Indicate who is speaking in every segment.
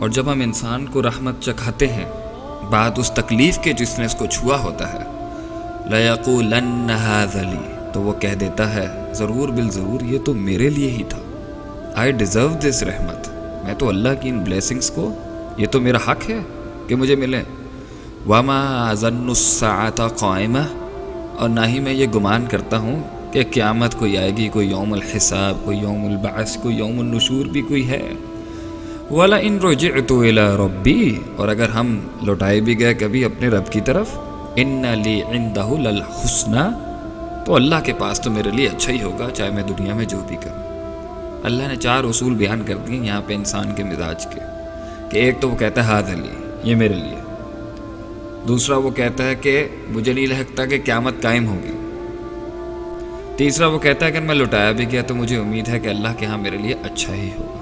Speaker 1: اور جب ہم انسان کو رحمت چکھاتے ہیں بعد اس تکلیف کے جس نے اس کو چھوا ہوتا ہے، لَيَقُولَنَّ هَذَا لِي، تو وہ کہہ دیتا ہے ضرور بالضرور یہ تو میرے لیے ہی تھا. I deserve this رحمت، میں تو اللہ کی ان بلیسنگز کو، یہ تو میرا حق ہے کہ مجھے ملے. وَمَا أَظُنُّ السَّاعَةَ قَائِمَةً، اور نہ ہی میں یہ گمان کرتا ہوں کہ قیامت کوئی آئے گی، کوئی یوم الحساب، کوئی یوم البعث، کوئی یوم النشور بھی کوئی ہے. وَلَئِن رُجِعْتُ إِلَىٰ رَبِّي، اور اگر ہم لوٹائے بھی گئے کبھی اپنے رب کی طرف، إِنَّ لِي عِندَهُ لَلْحُسْنَىٰ، تو اللہ کے پاس تو میرے لیے اچھا ہی ہوگا چاہے میں دنیا میں جو بھی کروں. اللہ نے 4 اصول بیان کر دیے یہاں پہ انسان کے مزاج کے، کہ ایک تو وہ کہتا ہے ہاذا لی، یہ میرے لیے. دوسرا وہ کہتا ہے کہ مجھے نہیں لگتا کہ قیامت قائم ہوگی. تیسرا وہ کہتا ہے کہ میں لوٹایا بھی گیا تو مجھے امید ہے کہ اللہ کے ہاں میرے لیے اچھا ہی ہوگا.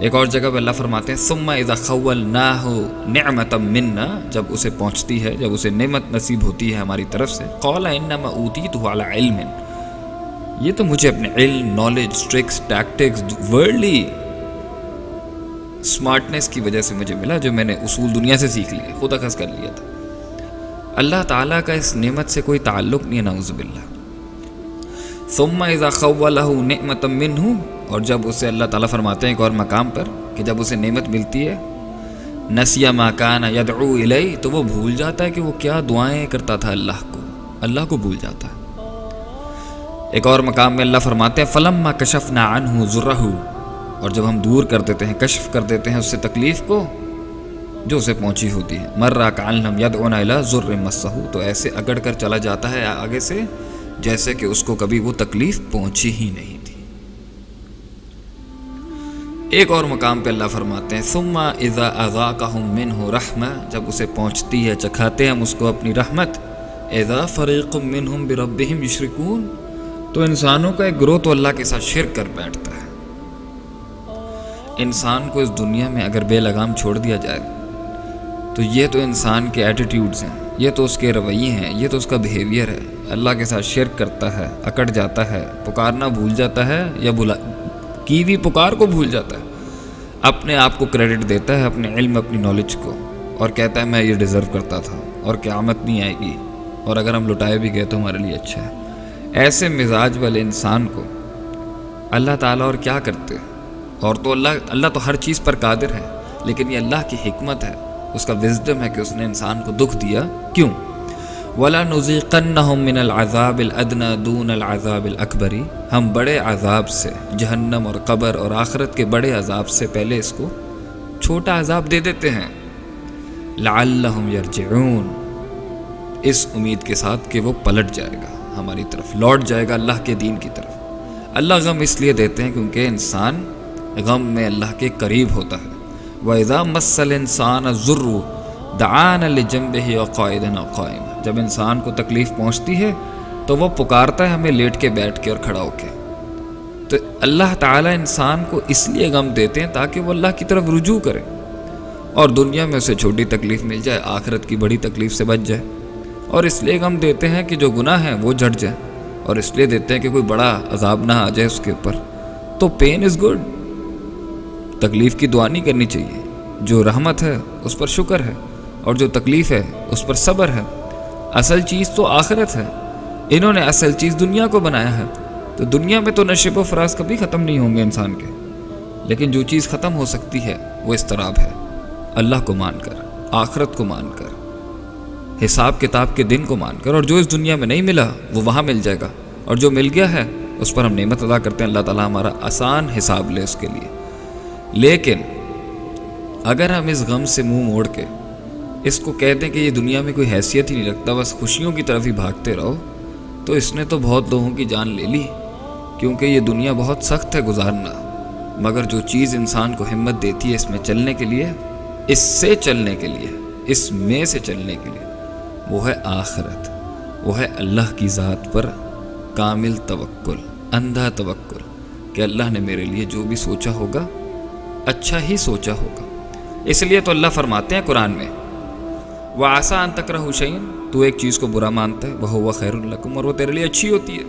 Speaker 1: ایک اور جگہ پہ اللہ فرماتے ہیں ثم اذا خولناه نعمة منا، جب اسے پہنچتی ہے، جب اسے نعمت نصیب ہوتی ہے ہماری طرف سے، قال انما اوتیته على علم، یہ تو مجھے اپنے علم، نالج، ٹرکس، ٹیکٹکس، ورلڈلی سمارٹنس کی وجہ سے مجھے ملا، جو میں نے اصول دنیا سے سیکھ لیے، خود اخذ کر لیا تھا. اللہ تعالیٰ کا اس نعمت سے کوئی تعلق نہیں ہے، نعوذ باللہ. ثم اذا خوله نعمة منه، اور جب اسے اللہ تعالیٰ فرماتے ہیں ایک اور مقام پر کہ جب اسے نعمت ملتی ہے، نسی ما کان یدعو الیہ، تو وہ بھول جاتا ہے کہ وہ کیا دعائیں کرتا تھا اللہ کو بھول جاتا ہے. ایک اور مقام میں اللہ فرماتے ہیں فلما کشفنا عنہ ضرہ، اور جب ہم دور کر دیتے ہیں، کشف کر دیتے ہیں اس سے تکلیف کو جو اسے پہنچی ہوتی ہے، مر کأن لم یدعنا الی ضر مسہ، تو ایسے اگڑ کر چلا جاتا ہے آگے سے جیسے کہ اس کو کبھی وہ تکلیف پہنچی ہی نہیں تھی. ایک اور مقام پہ اللہ فرماتے ہیں ثم اذا اذاقهم منه رحمہ، جب اسے پہنچتی ہے، چکھاتے ہیں ہم اس کو اپنی رحمت، اذا فریق منهم بربهم یشرکون، تو انسانوں کا ایک گروہ تو اللہ کے ساتھ شرک کر بیٹھتا ہے. انسان کو اس دنیا میں اگر بے لگام چھوڑ دیا جائے تو یہ تو انسان کے ایٹیٹیوڈز ہیں، یہ تو اس کے رویے ہیں، یہ تو اس کا بیہیویئر ہے. اللہ کے ساتھ شرک کرتا ہے، اکڑ جاتا ہے، پکارنا بھول جاتا ہے، یا کی بھی پکار کو بھول جاتا ہے، اپنے آپ کو کریڈٹ دیتا ہے، اپنے علم، اپنی نالج کو، اور کہتا ہے میں یہ ڈیزرو کرتا تھا اور قیامت نہیں آئے گی، اور اگر ہم لٹائے بھی گئے تو ہمارے لیے اچھا ہے. ایسے مزاج والے انسان کو اللہ تعالیٰ اور کیا کرتے، اور تو اللہ تو ہر چیز پر قادر ہے، لیکن یہ اللہ کی حکمت ہے، اس کا وزڈم ہے کہ اس نے انسان کو دکھ دیا. کیوں؟ وَلَنُذِيقَنَّهُم مِّنَ الْعَذَابِ الْأَدْنَىٰ دُونَ الْعَذَابِ الْأَكْبَرِ، ہم بڑے عذاب سے، جہنم اور قبر اور آخرت کے بڑے عذاب سے پہلے اس کو چھوٹا عذاب دے دیتے ہیں. لَعَلَّهُمْ يَرْجِعُونَ، اس امید کے ساتھ کہ وہ پلٹ جائے گا ہماری طرف، لوٹ جائے گا اللہ کے دین کی طرف. اللہ غم اس لیے دیتے ہیں کیونکہ انسان غم میں اللہ کے قریب ہوتا ہے. وَإِذَا مَسَّ الْإِنسَانَ الضُّرُّ دَعَانَ لِجَنبِهِ وَقَاعِدًا أَوْ قَائِمًا، جب انسان کو تکلیف پہنچتی ہے تو وہ پکارتا ہے ہمیں لیٹ کے، بیٹھ کے اور کھڑا ہو کے. تو اللہ تعالیٰ انسان کو اس لیے غم دیتے ہیں تاکہ وہ اللہ کی طرف رجوع کرے، اور دنیا میں اسے چھوٹی تکلیف مل جائے، آخرت کی بڑی تکلیف سے بچ جائے. اور اس لیے غم دیتے ہیں کہ جو گناہ ہیں وہ جھٹ جائے، اور اس لیے دیتے ہیں کہ کوئی بڑا عذاب نہ آ جائے اس کے اوپر. تو پین از گڈ، تکلیف کی دعا نہیں کرنی چاہیے. جو رحمت ہے اس پر شکر ہے، اور جو تکلیف ہے اس پر صبر ہے. اصل چیز تو آخرت ہے، انہوں نے اصل چیز دنیا کو بنایا ہے. تو دنیا میں تو نشیب و فراز کبھی ختم نہیں ہوں گے انسان کے، لیکن جو چیز ختم ہو سکتی ہے وہ اضطراب ہے. اللہ کو مان کر، آخرت کو مان کر، حساب کتاب کے دن کو مان کر، اور جو اس دنیا میں نہیں ملا وہ وہاں مل جائے گا، اور جو مل گیا ہے اس پر ہم نعمت ادا کرتے ہیں. اللہ تعالیٰ ہمارا آسان حساب لے اس کے لیے. لیکن اگر ہم اس غم سے منہ موڑ کے اس کو کہتے ہیں کہ یہ دنیا میں کوئی حیثیت ہی نہیں رکھتا، بس خوشیوں کی طرف ہی بھاگتے رہو، تو اس نے تو بہت لوگوں کی جان لے لی. کیونکہ یہ دنیا بہت سخت ہے گزارنا، مگر جو چیز انسان کو ہمت دیتی ہے اس میں چلنے کے لیے، اس سے چلنے کے لیے، اس میں سے چلنے کے لیے، وہ ہے آخرت، وہ ہے اللہ کی ذات پر کامل توکل، اندھا توکل، کہ اللہ نے میرے لیے جو بھی سوچا ہوگا اچھا ہی سوچا ہوگا. اس لیے تو اللہ فرماتے ہیں قرآن میں وَعَسَىٰ أَن تَكْرَهُوا شَيْئًا، تو ایک چیز کو برا مانتا ہے، وَهُوَ خَيْرٌ لَكُمْ، اور وہ تیرے لیے اچھی ہوتی ہے.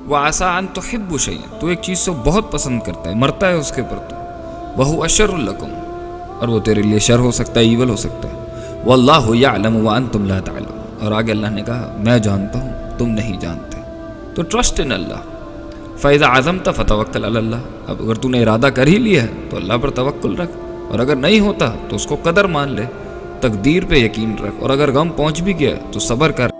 Speaker 1: وَعَسَىٰ أَن تُحِبُّوا شَيْئًا، تو ایک چیز کو بہت پسند کرتا ہے، مرتا ہے اس کے پر، تو وَهُوَ شَرٌ لَكُمْ، اور وہ تیرے لیے شر ہو سکتا ہے، ایول ہو سکتا ہے۔ واللہ یعلم وانتم لا تعلمون، اور آگے اللہ نے کہا میں جانتا ہوں تم نہیں جانتے، تو ٹرسٹ ان اللہ۔ فَإِذَا عَزَمْتَ فَتَوَكَّلْ عَلَى اللَّهِ، اب اگر تو نے ارادہ کر ہی لیا ہے تو اللہ پر توکل رکھ، اور اگر نہیں ہوتا تو اس کو قدر مان لے، تقدیر پہ یقین رکھ، اور اگر غم پہنچ بھی گیا تو صبر کر۔